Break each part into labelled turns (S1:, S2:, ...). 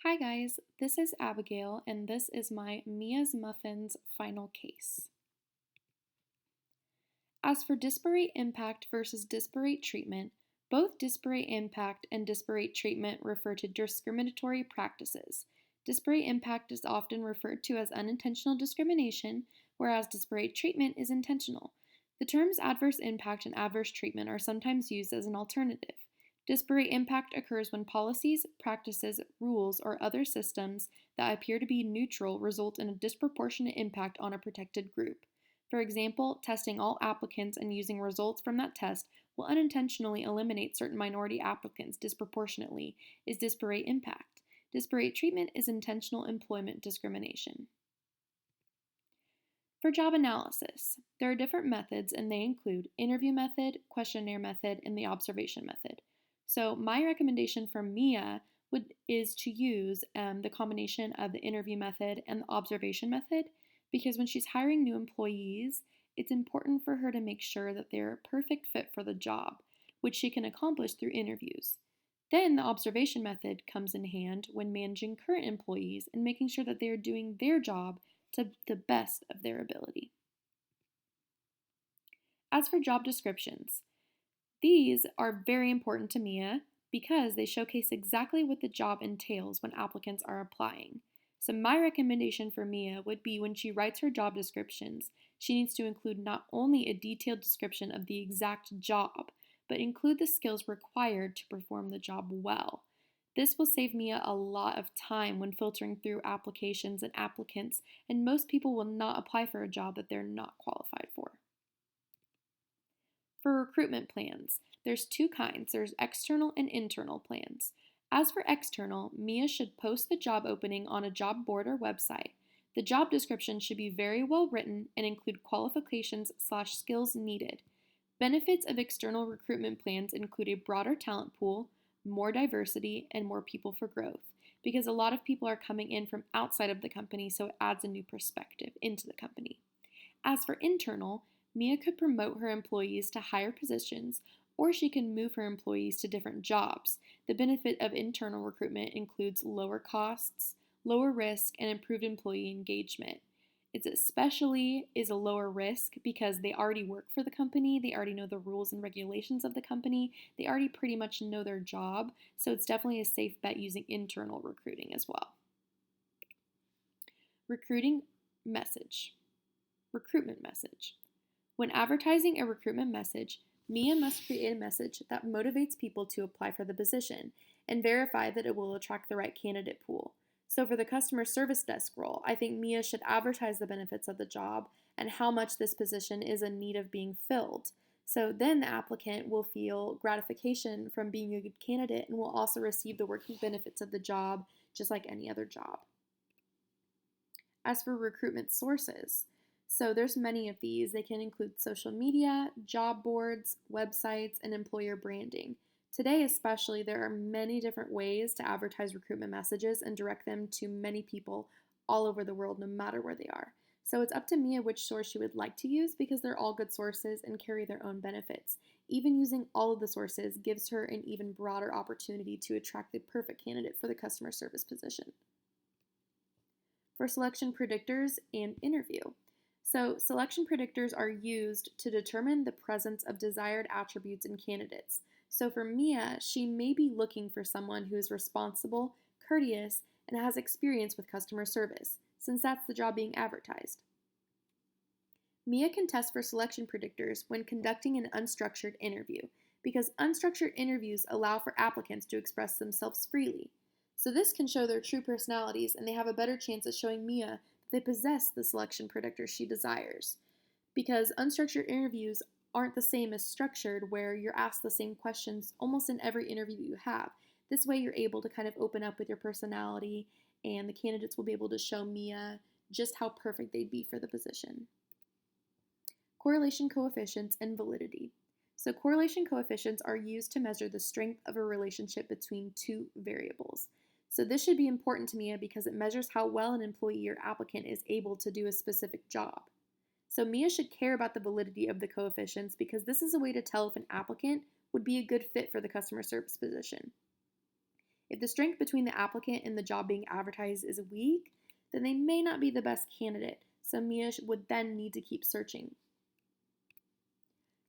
S1: Hi guys, this is Abigail and this is my Mia's Muffins final case. As for disparate impact versus disparate treatment, both disparate impact and disparate treatment refer to discriminatory practices. Disparate impact is often referred to as unintentional discrimination, whereas disparate treatment is intentional. The terms adverse impact and adverse treatment are sometimes used as an alternative. Disparate impact occurs when policies, practices, rules, or other systems that appear to be neutral result in a disproportionate impact on a protected group. For example, testing all applicants and using results from that test will unintentionally eliminate certain minority applicants disproportionately is disparate impact. Disparate treatment is intentional employment discrimination. For job analysis, there are different methods and they include interview method, questionnaire method, and the observation method. So my recommendation for Mia is to use the combination of the interview method and the observation method because when she's hiring new employees, it's important for her to make sure that they're a perfect fit for the job, which she can accomplish through interviews. Then the observation method comes in hand when managing current employees and making sure that they are doing their job to the best of their ability. As for job descriptions, these are very important to Mia because they showcase exactly what the job entails when applicants are applying. So my recommendation for Mia would be when she writes her job descriptions, she needs to include not only a detailed description of the exact job, but include the skills required to perform the job well. This will save Mia a lot of time when filtering through applications and applicants, and most people will not apply for a job that they're not qualified for. For recruitment plans, there's two kinds. There's external and internal plans. As for external, Mia should post the job opening on a job board or website. The job description should be very well written and include qualifications/skills needed. Benefits of external recruitment plans include a broader talent pool, more diversity, and more people for growth, because a lot of people are coming in from outside of the company, so it adds a new perspective into the company. As for internal, Mia could promote her employees to higher positions, or she can move her employees to different jobs. The benefit of internal recruitment includes lower costs, lower risk, and improved employee engagement. It especially is a lower risk because they already work for the company, they already know the rules and regulations of the company, they already pretty much know their job, so it's definitely a safe bet using internal recruiting as well. Recruitment message. When advertising a recruitment message, Mia must create a message that motivates people to apply for the position and verify that it will attract the right candidate pool. So for the customer service desk role, I think Mia should advertise the benefits of the job and how much this position is in need of being filled. So then the applicant will feel gratification from being a good candidate and will also receive the working benefits of the job just like any other job. As for recruitment sources, so there's many of these. They can include social media, job boards, websites, and employer branding. Today especially, there are many different ways to advertise recruitment messages and direct them to many people all over the world, no matter where they are. So it's up to Mia which source she would like to use because they're all good sources and carry their own benefits. Even using all of the sources gives her an even broader opportunity to attract the perfect candidate for the customer service position. For selection predictors and interview. So, selection predictors are used to determine the presence of desired attributes in candidates. So, for Mia, she may be looking for someone who is responsible, courteous, and has experience with customer service, since that's the job being advertised. Mia can test for selection predictors when conducting an unstructured interview, because unstructured interviews allow for applicants to express themselves freely. So, this can show their true personalities, and they have a better chance at showing Mia they possess the selection predictor she desires. Because unstructured interviews aren't the same as structured, where you're asked the same questions almost in every interview you have. This way, you're able to kind of open up with your personality, and the candidates will be able to show Mia just how perfect they'd be for the position. Correlation coefficients and validity. So, correlation coefficients are used to measure the strength of a relationship between two variables. So this should be important to Mia because it measures how well an employee or applicant is able to do a specific job. So Mia should care about the validity of the coefficients because this is a way to tell if an applicant would be a good fit for the customer service position. If the strength between the applicant and the job being advertised is weak, then they may not be the best candidate, so Mia would then need to keep searching.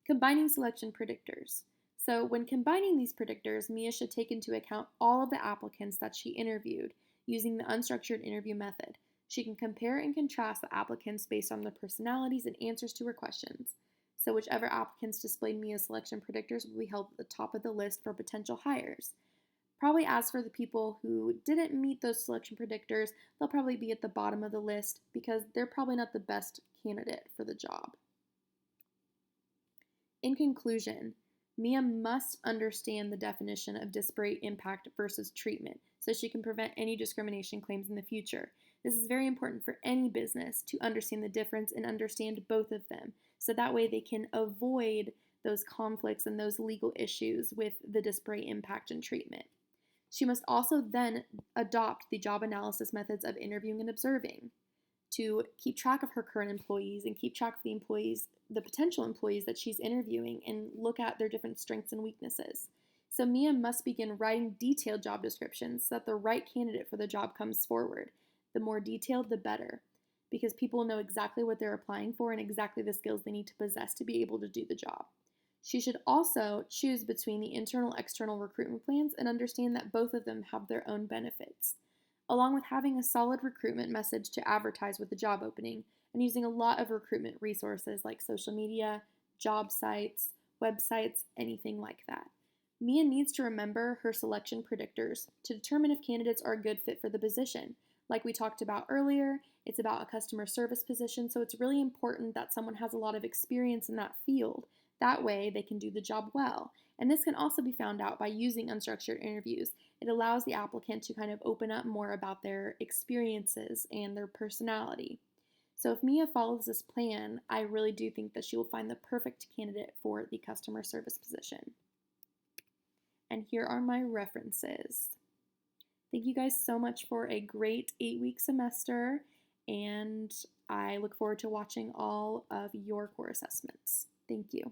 S1: Combining selection predictors. So when combining these predictors, Mia should take into account all of the applicants that she interviewed using the unstructured interview method. She can compare and contrast the applicants based on their personalities and answers to her questions. So whichever applicants displayed Mia's selection predictors will be held at the top of the list for potential hires. Probably as for the people who didn't meet those selection predictors, they'll probably be at the bottom of the list because they're probably not the best candidate for the job. In conclusion, Mia must understand the definition of disparate impact versus treatment so she can prevent any discrimination claims in the future. This is very important for any business to understand the difference and understand both of them so that way they can avoid those conflicts and those legal issues with the disparate impact and treatment. She must also then adopt the job analysis methods of interviewing and observing to keep track of her current employees and keep track of the potential employees that she's interviewing, and look at their different strengths and weaknesses. So Mia must begin writing detailed job descriptions so that the right candidate for the job comes forward. The more detailed, the better, because people know exactly what they're applying for and exactly the skills they need to possess to be able to do the job. She should also choose between the internal-external recruitment plans and understand that both of them have their own benefits, along with having a solid recruitment message to advertise with the job opening and using a lot of recruitment resources like social media, job sites, websites, anything like that. Mia needs to remember her selection predictors to determine if candidates are a good fit for the position. Like we talked about earlier, it's about a customer service position, so it's really important that someone has a lot of experience in that field. That way, they can do the job well. And this can also be found out by using unstructured interviews. It allows the applicant to kind of open up more about their experiences and their personality. So if Mia follows this plan, I really do think that she will find the perfect candidate for the customer service position. And here are my references. Thank you guys so much for a great 8-week semester, and I look forward to watching all of your core assessments. Thank you.